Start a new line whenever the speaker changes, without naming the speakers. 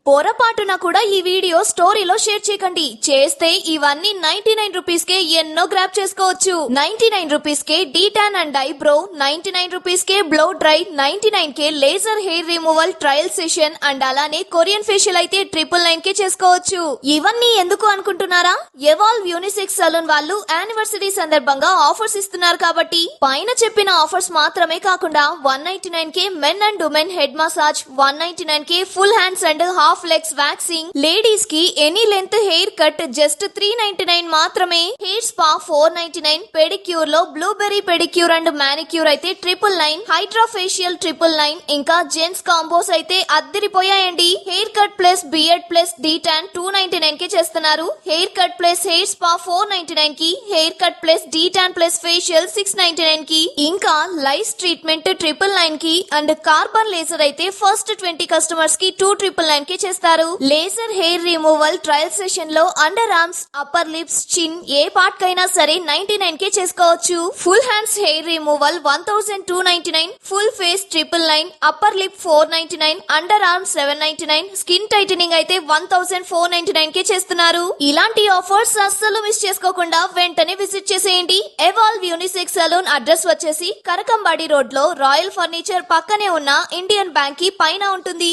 పొరపాటున కూడా ఈ వీడియో స్టోరీలో షేర్ చేయకండి. చేస్తే ఇవన్నీ 99 రూపీస్ కే ఎన్నో గ్రాప్ చేసుకోవచ్చు. 99 రూపీస్ కే డీటాన్ అండ్ ఐబ్రో, 99 రూపీస్ కే బ్లో డ్రై, 99 కే laser hair removal trial session and అలానే కొరియన్ ఫేషియల్ అయితే 999 కే చేసుకోవచ్చు. ఇవన్నీ ఎందుకు అనుకుంటున్నారా? ఎవాల్వ్ యూనిసెక్స్ సలూన్ వాళ్ళు యానివర్సరీ సందర్భంగా ఆఫర్స్ ఇస్తున్నారు కాబట్టి పైన చెప్పిన ఆఫర్స్ మాత్రమే కాకుండా 199 కే men and women head massage, 199 కే full hands and half legs waxing, ladies కి any length hair cut just 399 మాత్రమే, హెయిర్ స్పా 499, పెడిక్యూర్ లో బ్లూబెర్రీ పెడిక్యూర్ అండ్ మానిక్యూర్ అయితే 999, హైడ్రా ఫేషియల్ 999, ఇంకా జెంట్స్ కాంబోస్ అయితే అద్దరిపోయాయండి. Hair cut plus beard plus detan 299 కి చేస్తున్నారు. Hair cut plus hair spa 499 కి, hair cut plus detan plus facial 699 కి, ఇంకా లైస్ ట్రీట్మెంట్ 999 కి అండ్ కార్బన్ లేజర్ అయితే ఫస్ట్ 20 కస్టమర్స్ కి 2999 కి చేస్తారు. Laser hair removal trial session లో అండర్ ఆర్మ్స్, అప్పర్ లిప్స్, చిన్ ఏ పార్ట్ కైనా సరే 99 కే చేసుకోవచ్చు. Full hands hair removal 1299, full face 999, upper lip 499, under arm 799, skin titling అయితే 1499 కే చేస్తున్నారు. ఇలాంటి ఆఫర్స్ అస్సలు మిస్ చేసుకోకుండా వెంటనే విజిట్ చేసేయండి. ఎవాల్వ్ యూనిసెక్స్ సలూన్ అడ్రస్ వచ్చేసి కరకంబాడి రోడ్ లో రాయల్ ఫర్నిచర్ పక్కనే ఉన్న ఇండియన్ బ్యాంక్ కి పైన ఉంటుంది.